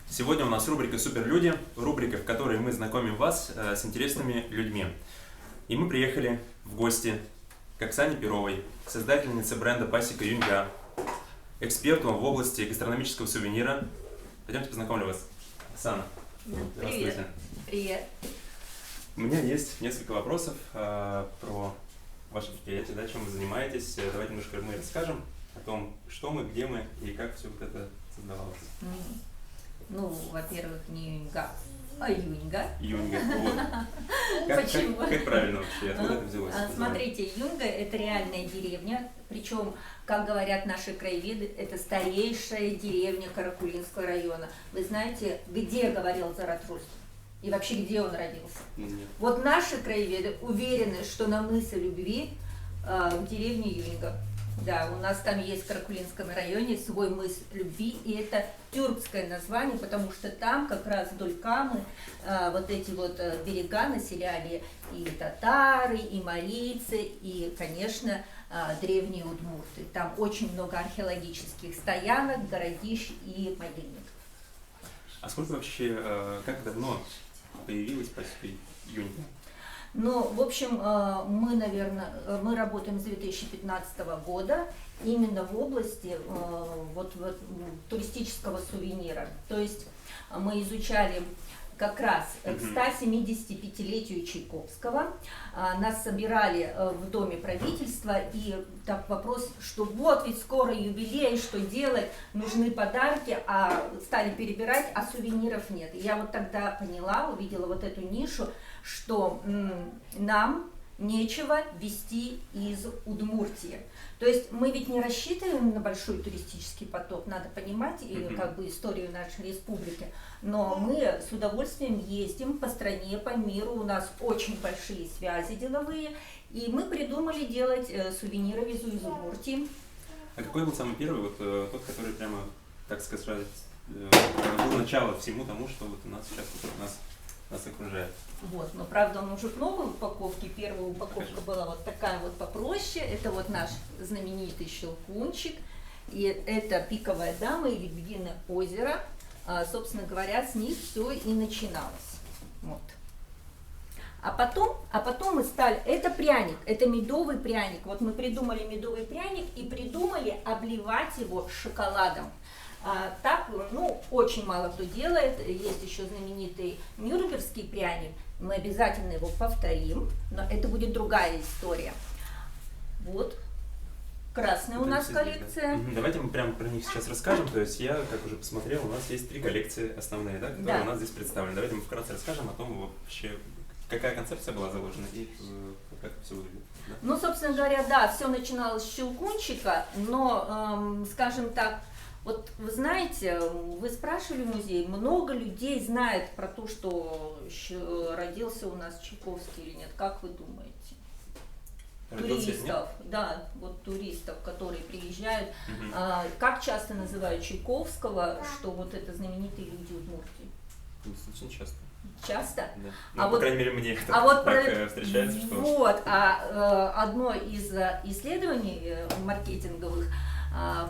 Сегодня у нас рубрика «Суперлюди», рубрика, в которой мы знакомим вас с интересными людьми. И мы приехали в гости к Оксане Перовой, создательнице бренда «Пасека Юньга», эксперту в области гастрономического сувенира. Пойдемте познакомлю вас. Оксана, Привет. Привет. У меня есть несколько вопросов про ваше предприятие, да, чем вы занимаетесь. Давайте немножко мы расскажем о том, что мы, где мы и как все вот это создавалось. Ну, во-первых, не Юньга, а Юньга. Юньга, вот. Почему? Как правильно вообще? Откуда это взялось? Смотрите, Юнга – это реальная деревня, причем, как говорят наши краеведы, это старейшая деревня Каракулинского района. Вы знаете, где говорил Заратрустр? И вообще, где он родился? Нет. Вот наши краеведы уверены, что на мысе любви в деревне Юнга. Да, у нас там есть в Каракулинском районе свой мыс любви, и это тюркское название, потому что там как раз вдоль Камы вот эти вот берега населяли и татары, и марийцы, и, конечно, древние удмурты. Там очень много археологических стоянок, городищ и могильников. А сколько вообще, как давно появилась пасека Юньга? Ну, в общем, мы работаем с 2015 года именно в области туристического сувенира. То есть мы изучали как раз к 175-летию Чайковского. Нас собирали в Доме правительства, и так вопрос, что вот ведь скоро юбилей, что делать, нужны подарки, а стали перебирать, а сувениров нет. И я вот тогда поняла, увидела вот эту нишу, что нам нечего везти из Удмуртии. То есть мы ведь не рассчитываем на большой туристический поток, надо понимать и как бы историю нашей республики, но мы с удовольствием ездим по стране, по миру, у нас очень большие связи деловые, и мы придумали делать сувениры из Удмуртии. А какой был самый первый, вот тот, который прямо, так сказать, был начало всему тому, что вот у нас сейчас нас окружает? Вот, но правда он уже в новой упаковке. Первая упаковка была вот такая вот попроще. Это вот наш знаменитый щелкунчик. И это пиковая дама и Лебединое озеро. Собственно говоря, с них все и начиналось. Вот. А потом мы стали, это пряник, это медовый пряник. Вот мы придумали медовый пряник и придумали обливать его шоколадом. Так, ну, очень мало кто делает. Есть еще знаменитый нюрнбергский пряник. Мы обязательно его повторим, но это будет другая история. Вот. Красная у нас коллекция. Давайте мы прямо про них сейчас расскажем. То есть я, как уже посмотрел, у нас есть 3 коллекции основные, да, которые у нас здесь представлены. Давайте мы вкратце расскажем о том, вообще, какая концепция была заложена и как все выглядит. Да? Ну, собственно говоря, да, все начиналось с щелкунчика, но, скажем так, вот вы знаете, вы спрашивали в музее, много людей знает про то, что родился у нас Чайковский или нет. Как вы думаете? Туристов, да, вот туристов, которые приезжают. Как часто называют Чайковского, что вот это знаменитые люди Удмуртии? Достаточно часто. Часто? Да. Ну, по крайней мере, мне это так встречается. Что... Вот, одно из исследований маркетинговых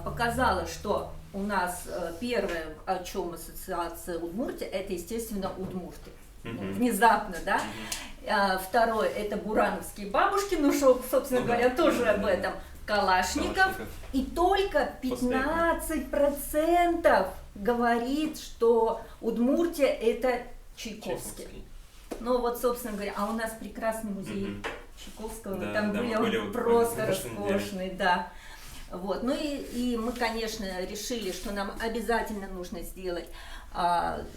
показало, что у нас первое, о чем ассоциация Удмуртия, это, естественно, удмурты. Внезапно, да. Второе, это бурановские бабушки, ну, что, собственно говоря, тоже об этом. Калашников. И только 15% говорит, что Удмуртия это Чайковский. Ну, вот, собственно говоря, а у нас прекрасный музей Чайковского, да, там были просто роскошные, да. Вот. Ну и мы, конечно, решили, что нам обязательно нужно сделать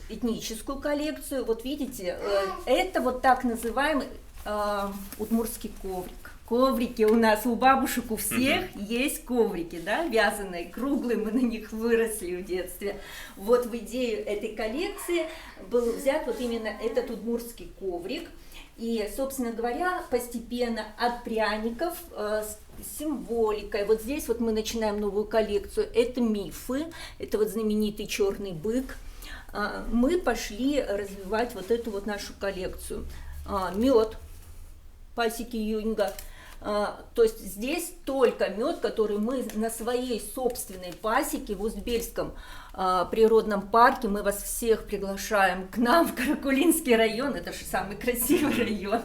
этническую коллекцию. Вот видите, это вот так называемый удмуртский коврик. Коврики у нас у бабушек у всех есть коврики, да, вязаные, круглые, мы на них выросли в детстве. Вот в идею этой коллекции был взят вот именно этот удмуртский коврик. И, собственно говоря, постепенно от пряников с символикой. Вот здесь вот мы начинаем новую коллекцию. Это мифы, это вот знаменитый черный бык. Мы пошли развивать вот эту вот нашу коллекцию. Мед, пасеки Юньга. То есть здесь только мед, который мы на своей собственной пасеке в Узбельском природном парке. Мы вас всех приглашаем к нам в Каракулинский район, это же самый красивый район.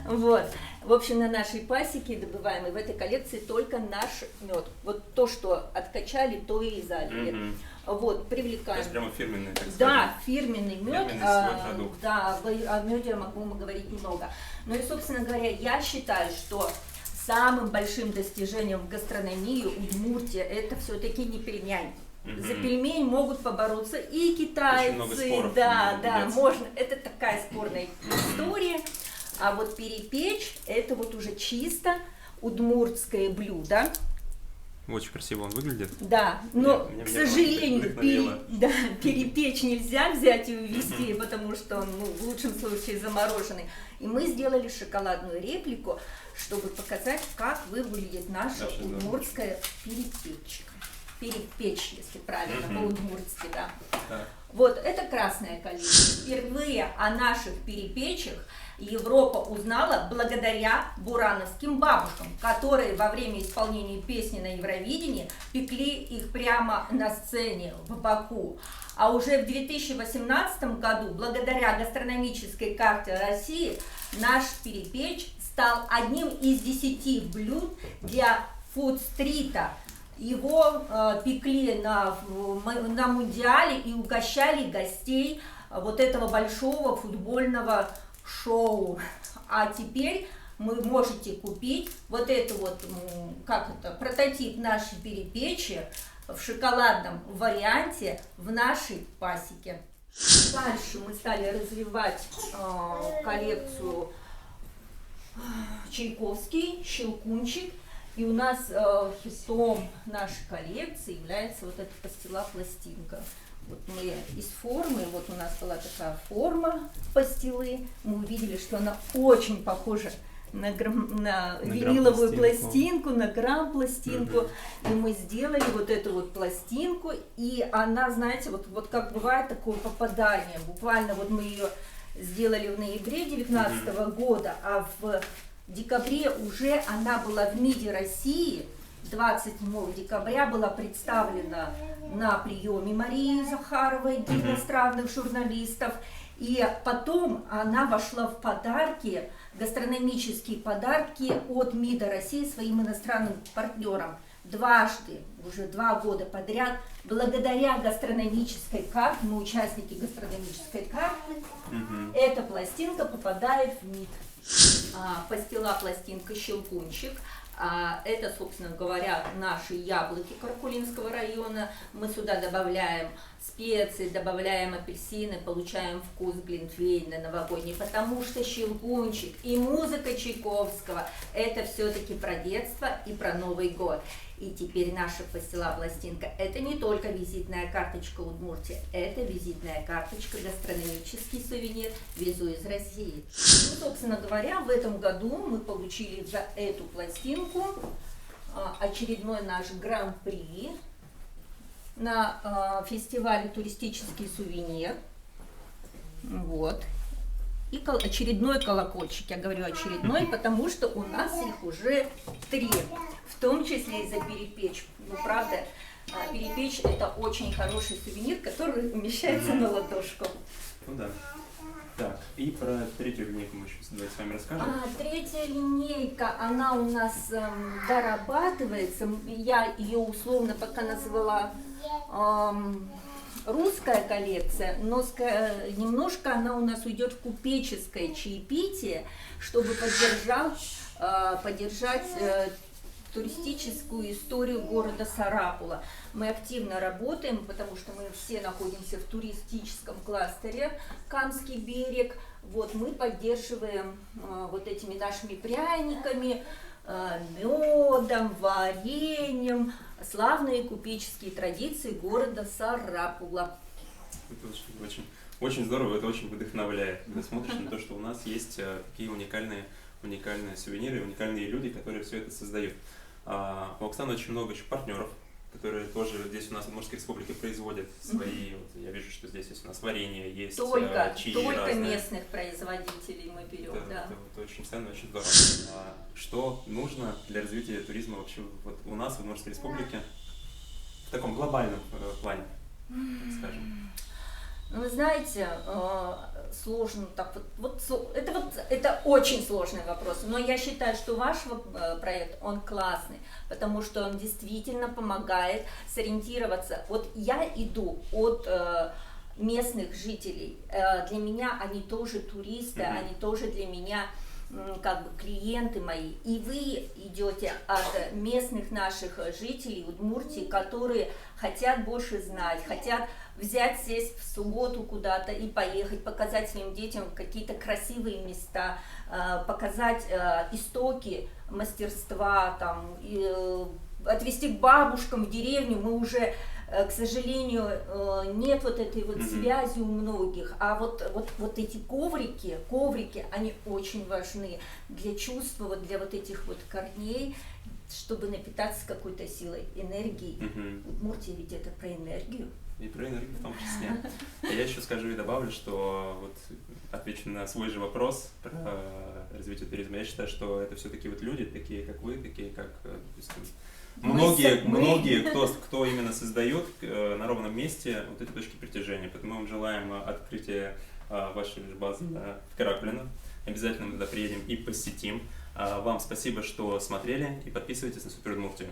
Вот. В общем, на нашей пасеке добываем, и в этой коллекции только наш мед. Вот то, что откачали, то и залили. Вот, привлекаем. То есть прямо фирменный, так сказать. Да, фирменный мед. Фирменный продукт. Да, о меде я могу говорить немного. Ну и, собственно говоря, я считаю, что самым большим достижением в гастрономии Удмуртии это все-таки не пельмень. За пельмень могут побороться и китайцы, да, можно. Это такая спорная история. А вот перепечь это вот уже чисто удмуртское блюдо. Очень красиво он выглядит. Да, но, к сожалению, перепечь нельзя взять и увезти, потому что он, в лучшем случае, замороженный. И мы сделали шоколадную реплику, чтобы показать, как выглядит наша удмуртская перепечка. Перепечь, если правильно, по-удмуртски, да. Вот, это красная калина. Впервые о наших перепечах Европа узнала благодаря бурановским бабушкам, которые во время исполнения песни на Евровидении пекли их прямо на сцене в Баку. А уже в 2018 году, благодаря гастрономической карте России, наш перепечь стал одним из 10 блюд для фудстрита. Его пекли на Мундиале и угощали гостей вот этого большого футбольного шоу. А теперь вы можете купить вот это вот, прототип нашей перепечи в шоколадном варианте в нашей пасеке. Дальше мы стали развивать коллекцию Чайковский, Щелкунчик. И у нас хитом нашей коллекции является вот эта пастила-пластинка. Вот мы из формы, вот у нас была такая форма пастилы, мы увидели, что она очень похожа на виниловую пластинку, на грамм-пластинку. И мы сделали вот эту вот пластинку, и она, знаете, вот как бывает такое попадание. Буквально вот мы ее сделали в ноябре 2019 года, а в декабре уже она была в МИДе России. 27 декабря была представлена на приеме Марии Захаровой для иностранных журналистов. И потом она вошла в подарки, гастрономические подарки от МИДа России своим иностранным партнерам. Дважды, уже 2 года подряд, благодаря гастрономической карте, мы участники гастрономической карты, эта пластинка попадает в МИД. Пастила-пластинка Щелкунчик. Это, собственно говоря, наши яблоки Каракулинского района. Мы сюда добавляем специи, добавляем апельсины, получаем вкус глинтвейна новогодний, потому что Щелкунчик и музыка Чайковского – это все-таки про детство и про Новый год. И теперь наша пастила-пластинка – это не только визитная карточка Удмуртии, это визитная карточка, гастрономический сувенир, везу из России. Ну, собственно говоря, в этом году мы получили за эту пластинку очередной наш гран-при на фестивале «Туристический сувенир». Вот. И очередной колокольчик. Я говорю очередной, потому что у нас их уже 3. В том числе и за перепечь. Ну, правда, перепечь – это очень хороший сувенир, который умещается на ладошку. Ну да. Так, и про третью линейку мы сейчас давайте с вами расскажем. Третья линейка, она у нас дорабатывается. Я ее условно пока назвала русская коллекция, но немножко она у нас уйдет в купеческое чаепитие, чтобы поддержать туристическую историю города Сарапула. Мы активно работаем, потому что мы все находимся в туристическом кластере Камский берег. Вот мы поддерживаем вот этими нашими пряниками, медом, вареньем славные купеческие традиции города Сарапула. Это очень здорово, это очень вдохновляет, когда смотришь на то, что у нас есть такие уникальные сувениры, уникальные люди, которые все это создают. У Оксаны очень много еще партнеров, которые тоже здесь у нас в Удмуртской республике производят свои. Вот я вижу, что здесь есть у нас варенье, есть чаи только разные. Местных производителей мы берем. Это очень ценно, очень здорово. Что нужно для развития туризма вообще вот у нас в Удмуртской республике в таком глобальном плане? так скажем? Ну, вы знаете, сложно так это очень сложный вопрос, но я считаю, что ваш проект, он классный, потому что он действительно помогает сориентироваться. Вот я иду от местных жителей, для меня они тоже туристы, они тоже для меня как бы клиенты мои, и вы идете от местных наших жителей Удмуртии, которые хотят больше знать, хотят взять, сесть в субботу куда-то и поехать, показать своим детям какие-то красивые места, показать истоки мастерства, там, отвезти к бабушкам в деревню. Мы уже, к сожалению, нет вот этой вот связи у многих, а вот эти коврики, они очень важны для чувства, вот для вот этих вот корней, чтобы напитаться какой-то силой, энергией. Удмуртия ведь это про энергию. И про энергию в том числе. Я еще скажу и добавлю, что вот отвечу на свой же вопрос про развитие туризма. Я считаю, что это все-таки вот люди, такие как вы, такие как, допустим, многие, кто именно создает на ровном месте вот эти точки притяжения. Поэтому мы вам желаем открытия вашей базы в Каракулино. Обязательно мы туда приедем и посетим. Вам спасибо, что смотрели, и подписывайтесь на Супер Удмуртию.